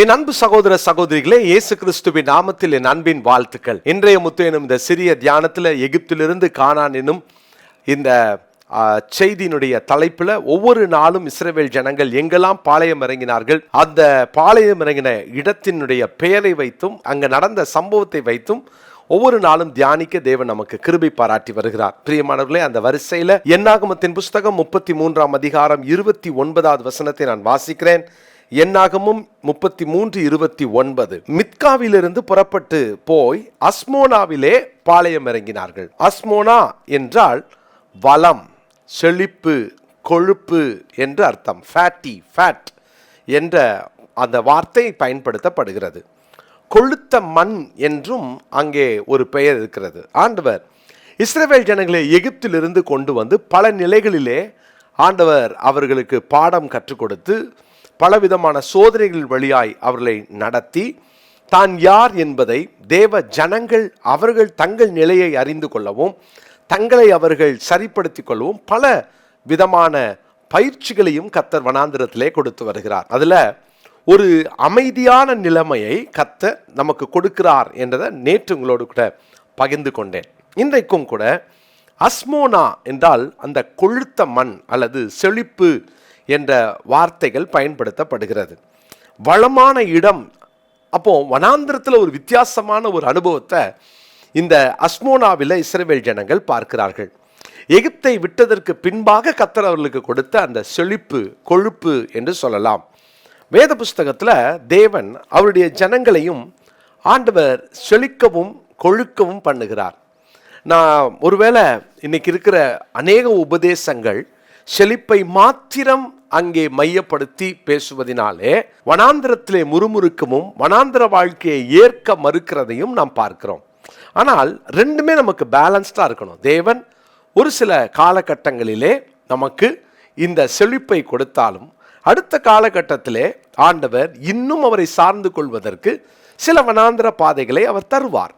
என் அன்பு சகோதர சகோதரிகளே, இயேசு கிறிஸ்துவின் நாமத்தில் என் அன்பின் வாழ்த்துக்கள். இன்றைய முத்து எனும் இந்த சிறிய தியானத்தில் எகிப்திலிருந்து கானான் எனும் இந்த செய்தியினுடைய தலைப்புல ஒவ்வொரு நாளும் இஸ்ரவேல் ஜனங்கள் எங்கெல்லாம் பாளையம் இறங்கினார்கள், அந்த பாளையம் இறங்கின இடத்தினுடைய பெயரை வைத்தும் அங்க நடந்த சம்பவத்தை வைத்தும் ஒவ்வொரு நாளும் தியானிக்க தேவன் நமக்கு கிருபை பாராட்டி வருகிறார். பிரியமானவர்களே, அந்த வரிசையில என்னாகமத்தின் புஸ்தகம் 33ஆம் அதிகாரம் 29வது வசனத்தை நான் வாசிக்கிறேன். என்னாகமும் 33:29. மித்காவிலிருந்து புறப்பட்டு போய் அஸ்மோனாவிலே பாளையம் இறங்கினார்கள். அஸ்மோனா என்றால் வளம், செழிப்பு, கொழுப்பு என்று அர்த்தம். ஃபேட் என்ற அந்த வார்த்தை பயன்படுத்தப்படுகிறது. கொழுத்த மண் என்றும் அங்கே ஒரு பெயர் இருக்கிறது. ஆண்டவர் இஸ்ரவேல் ஜனங்களை எகிப்திலிருந்து கொண்டு வந்து பல நிலைகளிலே ஆண்டவர் அவர்களுக்கு பாடம் கற்றுக் கொடுத்து பலவிதமான சோதனைகள் வழியாய் அவர்களை நடத்தி தான் யார் என்பதை தேவ ஜனங்கள் அவர்கள் தங்கள் நிலையை அறிந்து கொள்ளவும் தங்களை அவர்கள் சரிப்படுத்திக் கொள்ளவும் பல விதமான பயிற்சிகளையும் கர்த்தர் வனாந்திரத்திலே கொடுத்து வருகிறார். அதில் ஒரு அமைதியான நிலைமையை கர்த்தர் நமக்கு கொடுக்கிறார் என்றதை நேற்று உங்களோடு கூட பகிர்ந்து கொண்டேன். இன்றைக்கும் கூட அஸ்மோனா என்றால் அந்த கொழுத்த மண் அல்லது செழிப்பு என்ற வார்த்தைகள் பயன்படுத்தப்படுகிறது. வளமான இடம். அப்போ வனாந்திரத்தில் ஒரு வித்தியாசமான ஒரு அனுபவத்தை இந்த அஸ்மோனாவில் இஸ்ரவேல் ஜனங்கள் பார்க்கிறார்கள். எகிப்தை விட்டதற்கு பின்பாக கர்த்தர் அவர்களுக்கு கொடுத்த அந்த செழிப்பு, கொழுப்பு என்று சொல்லலாம். வேத புஸ்தகத்தில் தேவன் அவருடைய ஜனங்களையும் ஆண்டவர் செழிக்கவும் கொழுக்கவும் பண்ணுகிறார். நான் ஒருவேளை இன்னைக்கு இருக்கிற அநேக உபதேசங்கள் செழிப்பை மாத்திரம் அங்கே மையப்படுத்தி பேசுவதனாலே வனாந்திரத்திலே முறுமுறுக்கமும் வனாந்திர வாழ்க்கையை ஏற்க மறுக்கிறதையும் நாம் பார்க்கிறோம். ஆனால் ரெண்டுமே நமக்கு பேலன்ஸ்டாக இருக்கணும். தேவன் ஒரு சில காலகட்டங்களிலே நமக்கு இந்த செழிப்பை கொடுத்தாலும் அடுத்த காலகட்டத்திலே ஆண்டவர் இன்னும் அவரை சார்ந்து கொள்வதற்கு சில வனாந்திர பாதைகளை அவர் தருவார்.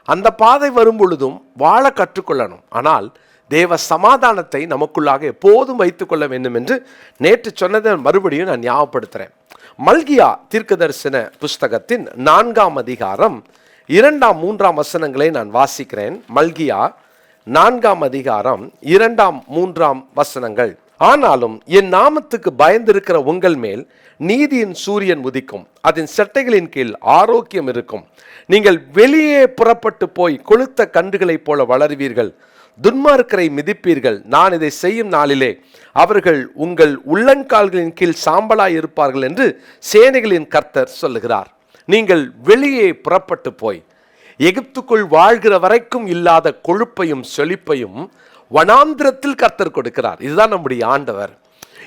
அந்த பாதை வரும் பொழுதும் வாழ கற்றுக்கொள்ளணும். ஆனால் தேவ சமாதானத்தை நமக்குள்ளாக எப்போதும் வைத்துக் கொள்ள வேண்டும் என்று நேற்று சொன்னதை மறுபடியும் நான் ஞாபகப்படுத்துகிறேன். மல்கியா தீர்க்கதரிசன புஸ்தகத்தின் 4ஆம் அதிகாரம் 2, 3 வசனங்களை நான் வாசிக்கிறேன். மல்கியா 4ஆம் அதிகாரம் 2, 3 வசனங்கள். ஆனாலும் என் நாமத்துக்கு பயந்திருக்கிற உங்கள் மேல் நீதியின் சூரியன் உதிக்கும், அதன் செட்டைகளின் கீழ் ஆரோக்கியம் இருக்கும். நீங்கள் வெளியே புறப்பட்டு போய் கொழுத்த கன்றுகளைப் போல வளருவீர்கள், துன்மார்க்கரை மிதிப்பீர்கள். நான் இதை செய்யும் நாளிலே அவர்கள் உங்கள் உள்ளங்கால்களின் கீழ் சாம்பலாய் இருப்பார்கள் என்று சேனைகளின் கர்த்தர் சொல்லுகிறார். நீங்கள் வெளியே புறப்பட்டு போய் எகிப்துக்குள் வாழ்கிற வரைக்கும் இல்லாத கொழுப்பையும் செழிப்பையும் வனாந்திரத்தில் கர்த்தர் கொடுக்கிறார். இதுதான் நம்முடைய ஆண்டவர்.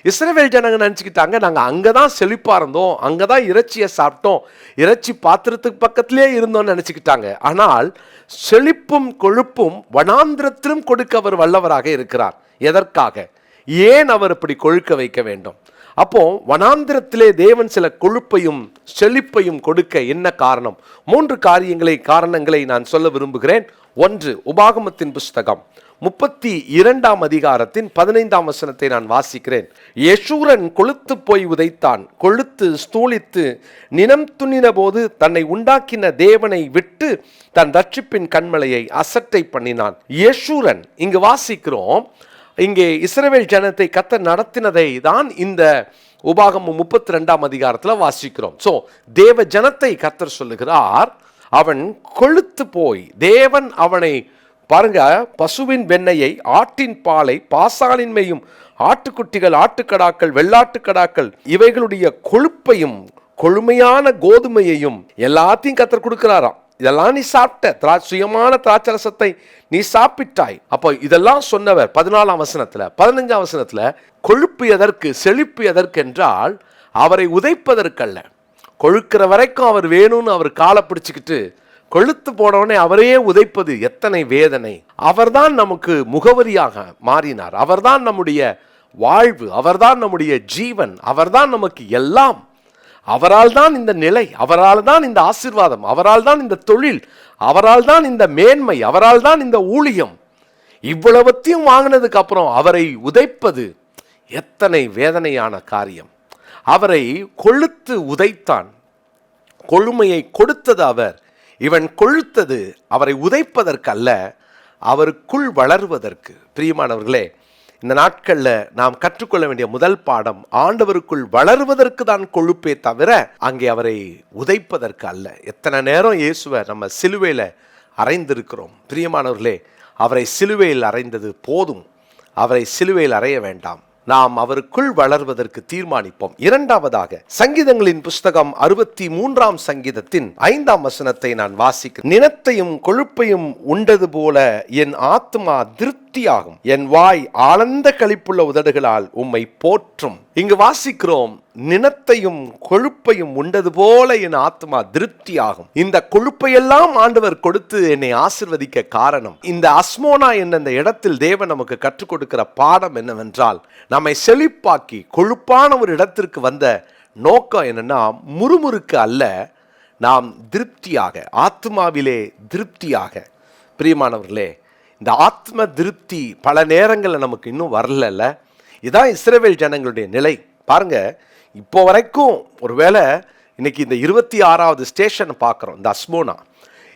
இஸ்ரவேல் ஜனங்க நினச்சிக்கிட்டாங்க, நாங்கள் அங்கே தான் செழிப்பாக இருந்தோம், அங்கே தான் இறைச்சியை சாப்பிட்டோம், இறைச்சி பாத்திரத்துக்கு பக்கத்திலே இருந்தோம்னு நினச்சிக்கிட்டாங்க. ஆனால் செழிப்பும் கொழுப்பும் வனாந்திரத்திலும் கொடுக்க அவர் வல்லவராக இருக்கிறார். எதற்காக? ஏன் அவர் இப்படி கொழுக்க வைக்க வேண்டும்? அப்போ வனாந்திரத்திலே தேவன் சில கொழுப்பையும் செழிப்பையும் கொடுக்க என்ன காரணம்? 3 காரணங்களை நான் சொல்ல விரும்புகிறேன். 1, உபாகமத்தின் புஸ்தகம் 32ஆம் அதிகாரத்தின் 15ஆம் வசனத்தை நான் வாசிக்கிறேன். யெஷூரன் கொழுத்து போய் உதைத்தான், கொழுத்து ஸ்தூலித்து நினம் துணின போது தன்னை உண்டாக்கின தேவனை விட்டு தன் ரட்சிப்பின் கண்மலையை அசட்டை பண்ணினான். யெஷூரன் இங்கு வாசிக்கிறோம். இங்கே இஸ்ரவேல் ஜனத்தை கர்த்தர் நடத்தினதை தான் இந்த உபாகமம் 32ஆம் அதிகாரத்தில் வாசிக்கிறோம். ஸோ தேவ ஜனத்தை கர்த்தர் சொல்லுகிறார், அவன் கொழுத்து போய், தேவன் அவனை பாருங்க, பசுவின் வெண்ணையை, ஆட்டின் பாலை, பாசானின்மையும், ஆட்டுக்குட்டிகள், ஆட்டுக்கடாக்கள், வெள்ளாட்டுக்கடாக்கள் இவைகளுடைய கொழுப்பையும் கொழுமையான கோதுமையையும் எல்லாத்தையும் கர்த்தர் கொடுக்கிறாராம். இதெல்லாம் நீ சாப்பிட்ட சுயமான திராட்சரசத்தை நீ சாப்பிட்டாய். அப்போ இதெல்லாம் சொன்னவர் 14ஆம் வசனத்துல 15ஆம் வசனத்துல கொழுப்பு எதற்கு, செழிப்பு எதற்கு என்றால் அவரை உதைப்பதற்கல்ல. கொழுக்கிற வரைக்கும் அவர் வேணும்னு அவர் காலை பிடிச்சுக்கிட்டு கொழுத்து போனவனே அவரையே உதைப்பது எத்தனை வேதனை. அவர்தான் நமக்கு முகவரியாக மாறினார். அவர்தான் நம்முடைய வாழ்வு, அவர்தான் நம்முடைய ஜீவன், அவர்தான் நமக்கு எல்லாம். அவரால் தான் இந்த நிலை, அவரால் தான் இந்த ஆசீர்வாதம், அவரால் தான் இந்த தொழில், அவரால் தான் இந்த மேன்மை, அவரால் தான் இந்த ஊழியம். இவ்வளவத்தையும் வாங்கினதுக்கு அப்புறம் அவரை உதைப்பது எத்தனை வேதனையான காரியம். அவரை கொழுத்து உதைத்தான். கொழுமையை கொடுத்தது அவர். இவன் கொழுத்தது அவரை உதைப்பதற்கு அல்ல, அவருக்குள் வளருவதற்கு. பிரியமானவர்களே, இந்த நாட்களில் நாம் கற்றுக்கொள்ள வேண்டிய முதல் பாடம், ஆண்டவருக்குள் வளருவதற்கு தான் கொழுப்பே தவிர அங்கே அவரை உதைப்பதற்கு அல்ல. எத்தனை நேரம் இயேசுவை நம்ம சிலுவையில் அறைந்திருக்கிறோம். பிரியமானவர்களே, அவரை சிலுவையில் அறைந்தது போதும், அவரை சிலுவையில் அறைய வேண்டாம். நாம் அவருக்குள் வளர்வதற்கு தீர்மானிப்போம். இரண்டாவதாக, சங்கீதங்களின் புஸ்தகம் 63 சங்கீதத்தின் 5 வசனத்தை நான் வாசிக்கிறேன். நினத்தையும் கொழுப்பையும் உண்டது போல என் ஆத்துமா திருப்தியாகும், என் வாய் ஆனந்த களிப்புள்ள உதடுகளால் உம்மை போற்றும். இங்கு வாசிக்கிறோம், நினத்தையும் கொழுப்பையும் உண்டது போல என் ஆத்மா திருப்தியாகும். இந்த கொழுப்பையெல்லாம் ஆண்டவர் கொடுத்து என்னை ஆசிர்வதிக்க காரணம், இந்த அஸ்மோனா என்ற இந்த இடத்தில் தேவன் நமக்கு கற்றுக் கொடுக்கிற பாடம் என்னவென்றால், நம்மை செழிப்பாக்கி கொழுப்பான ஒரு இடத்திற்கு வந்த நோக்கம் என்னன்னா, முறுமுறுக்கு அல்ல, நாம் திருப்தியாக, ஆத்மாவிலே திருப்தியாக. பிரியமானவர்களே, இந்த ஆத்ம திருப்தி பல நேரங்களில் நமக்கு இன்னும் வரல. இதான் இஸ்ரவேல் ஜனங்களுடைய நிலை. பாருங்க, இப்போ வரைக்கும் ஒருவேளை இன்னைக்கு இந்த 26வது ஸ்டேஷன் பார்க்குறோம், இந்த அஸ்மோனா.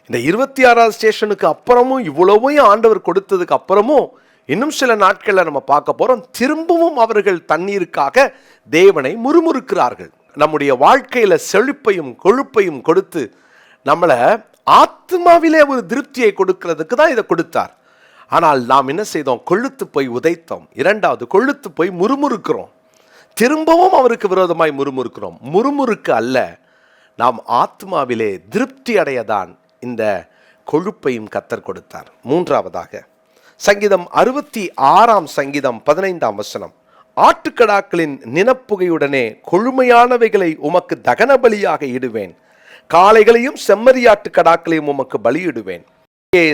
இந்த 26வது ஸ்டேஷனுக்கு அப்புறமும் இவ்வளவும் ஆண்டவர் கொடுத்ததுக்கு அப்புறமும் இன்னும் சில நாட்களில் நம்ம பார்க்க போகிறோம், திரும்பவும் அவர்கள் தண்ணீருக்காக தேவனை முறுமுறுக்கிறார்கள். நம்முடைய வாழ்க்கையில் செழிப்பையும் கொழுப்பையும் கொடுத்து நம்மளை ஆத்மாவிலே ஒரு திருப்தியை கொடுக்கிறதுக்கு தான் இதை கொடுத்தார். ஆனால் நாம் என்ன செய்தோம்? கொழுத்து போய் உதைத்தோம். இரண்டாவது, கொழுத்து போய் முறுமுறுக்கிறோம். திரும்பவும் அவருக்கு விரோதமாய் முறுமுறுக்கிறோம். முறுமுறுக்கு அல்ல, நாம் ஆத்மாவிலே திருப்தி அடையதான் இந்த கொழுப்பையும் கர்த்தர் கொடுத்தார். மூன்றாவதாக, சங்கீதம் 66 சங்கீதம் 15 வசனம், ஆட்டுக்கடாக்களின் நினப்புகையுடனே கொழுமையானவைகளை உமக்கு தகன பலியாக இடுவேன், காளைகளையும் செம்மறியாட்டு கடாக்களையும் உமக்கு பலியிடுவேன்.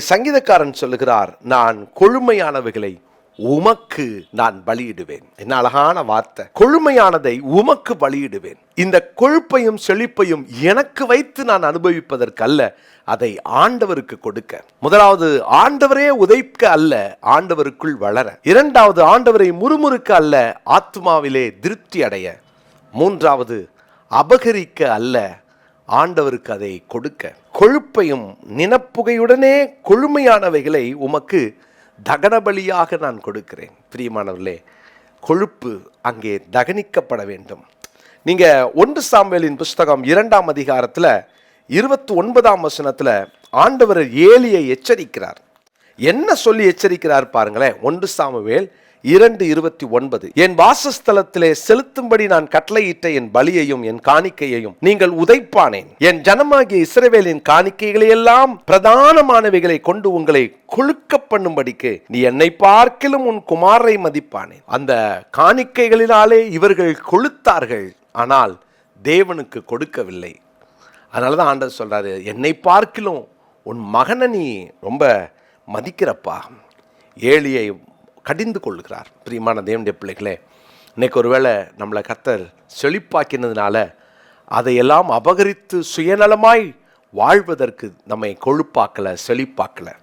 சங்கீதக்காரன் சொல்லுகிறார், நான் கொழுமையானவைகளை உமக்கு நான் பலியிடுவேன். என்ன அழகான வார்த்தை! கொழுமையானதை உமக்கு பலியிடுவேன். இந்த கொழுப்பையும் செழிப்பையும் எனக்கு வைத்து நான் அனுபவிப்பதற்கு அல்ல, அதை ஆண்டவருக்கு கொடுக்க. முதலாவது, ஆண்டவரே உதைக்க அல்ல, ஆண்டவருக்குள் வளர. இரண்டாவது, ஆண்டவரை முறுமுறுக்க அல்ல, ஆத்மாவிலே திருப்தி அடைய. மூன்றாவது, அபகரிக்க அல்ல, ஆண்டவருக்கு அதை கொடுக்க. கொழுப்பையும் நினப்புகையுடனே கொழுமையானவைகளை உமக்கு தகனபலியாக நான் கொடுக்கிறேன். பிரியமானவர்களே, கொழுப்பு அங்கே தகனிக்கப்பட வேண்டும். நீங்க 1 சாமுவேலின் புஸ்தகம் 2 அதிகாரத்தில் 29 வசனத்தில் ஆண்டவர் ஏலியை எச்சரிக்கிறார். என்ன சொல்லி எச்சரிக்கிறார் பாருங்களேன். 1 சாமுவேல் 2:29, என் வாசஸ்தலத்திலே செலுத்தும்படி நான் கட்டளையிட்ட என் பலியையும் என் காணிக்கையையும் நீங்கள் உதைப்பானேன். என் ஜனமாகிய இஸ்ரவேலின் காணிக்கைகளை எல்லாம் பிரதானமானவைகளை கொண்டு உங்களை கொழுக்க பண்ணும்படிக்கு நீ என்னை பார்க்கிலும் உன் குமாரை மதிப்பானேன். அந்த காணிக்கைகளினாலே இவர்கள் கொழுத்தார்கள், ஆனால் தேவனுக்கு கொடுக்கவில்லை. அதனாலதான் ஆண்டவர் சொல்றாரு, என்னை பார்க்கிலும் உன் மகனை நீ ரொம்ப மதிக்கிறப்பா. ஏலியை கடிந்து கொள்ளுகிறார். பிரியமான தேவனுடைய பிள்ளைகளே, இன்னைக்கு ஒருவேளை நம்மளை கர்த்தர் செழிப்பாக்கினதுனால அதையெல்லாம் அபகரித்து சுயநலமாய் வாழ்வதற்கு நம்மை கொழுப்பாக்கலை, செழிப்பாக்கலை.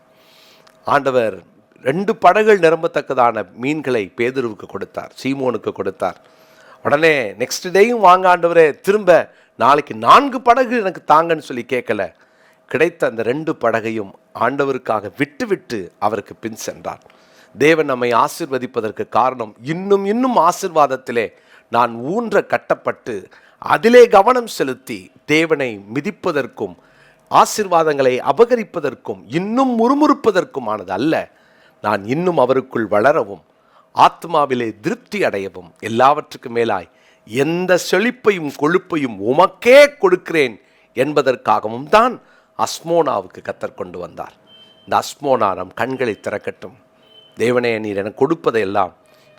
ஆண்டவர் 2 படகுகள் நிரம்பத்தக்கதான மீன்களை பேதுருவுக்கு கொடுத்தார், சீமோனுக்கு கொடுத்தார். உடனே நெக்ஸ்ட் டேயும் வாங்க ஆண்டவரே, திரும்ப நாளைக்கு 4 படகு எனக்கு தாங்கன்னு சொல்லி கேட்கல. கிடைத்த அந்த 2 படகையும் ஆண்டவருக்காக விட்டு அவருக்கு பின் சென்றார். தேவன் நம்மை ஆசீர்வதிப்பதற்கு காரணம், இன்னும் ஆசீர்வாதத்திலே நான் ஊன்ற கட்டப்பட்டு அதிலே கவனம் செலுத்தி தேவனை மிதிப்பதற்கும் ஆசீர்வாதங்களை அபகரிப்பதற்கும் இன்னும் முறுமுறுப்பதற்குமானது அல்ல. நான் இன்னும் அவருக்குள் வளரவும் ஆத்மாவிலே திருப்தி அடையவும், எல்லாவற்றுக்கும் மேலாய் எந்த செழிப்பையும் கொழுப்பையும் உமக்கே கொடுக்கிறேன் என்பதற்காகவும் தான் அஸ்மோனாவுக்கு கர்த்தர் கொண்டு வந்தார். இந்த அஸ்மோனா நம் கண்களை திறக்கட்டும். தேவனே, நீர் எனக்கு கொடுப்பதையெல்லாம்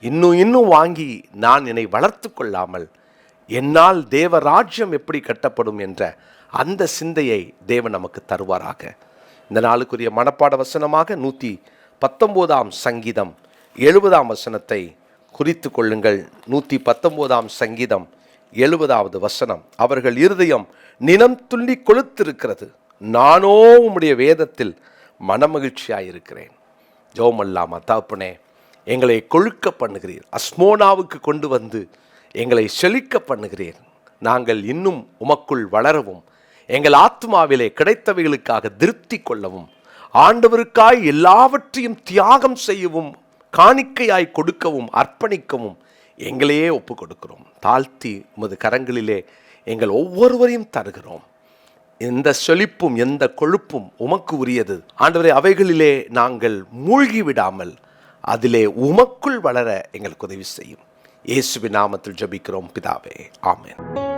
இன்னும் வாங்கி நான் என்னை வளர்த்து கொள்ளாமல் என்னால் தேவ ராஜ்யம் எப்படி கட்டப்படும் என்ற அந்த சிந்தையை தேவன் நமக்கு தருவாராக. இந்த நாளுக்குரிய மனப்பாட வசனமாக 119 சங்கீதம் 70 வசனத்தை குறித்து கொள்ளுங்கள். 119 சங்கீதம் 70வது வசனம், அவர்கள் இருதயம் நினம் துள்ளி கொளுத்திருக்கிறது, நானோ உம்முடைய வேதத்தில் மனமகிழ்ச்சியாயிருக்கிறேன். ஜெபமல்லாமா. தகப்பனே, எங்களை கொழுக்க பண்ணுகிறீர், அஸ்மோனாவுக்கு கொண்டு வந்து எங்களை செழிக்க பண்ணுகிறீர். நாங்கள் இன்னும் உமக்குள் வளரவும் எங்கள் ஆத்மாவிலே கிடைத்தவைகளுக்காக திருப்தி கொள்ளவும், ஆண்டவருக்காய் எல்லாவற்றையும் தியாகம் செய்யவும், காணிக்கையாய் கொடுக்கவும், அர்ப்பணிக்கவும் எங்களையே ஒப்பு கொடுக்கிறோம். தாழ்த்தி உமது கரங்களிலே எங்கள் ஒவ்வொருவரையும் தருகிறோம். எந்த செழிப்பும் எந்த கொழுப்பும் உமக்கு உரியது ஆண்டவரே. அவைகளிலே நாங்கள் மூழ்கி விடாமல் அதிலே உமக்குள் வளர எங்களுக்கு உதவி செய்யும். இயேசுவின் நாமத்தில் ஜெபிக்கிறோம் பிதாவே, ஆமென்.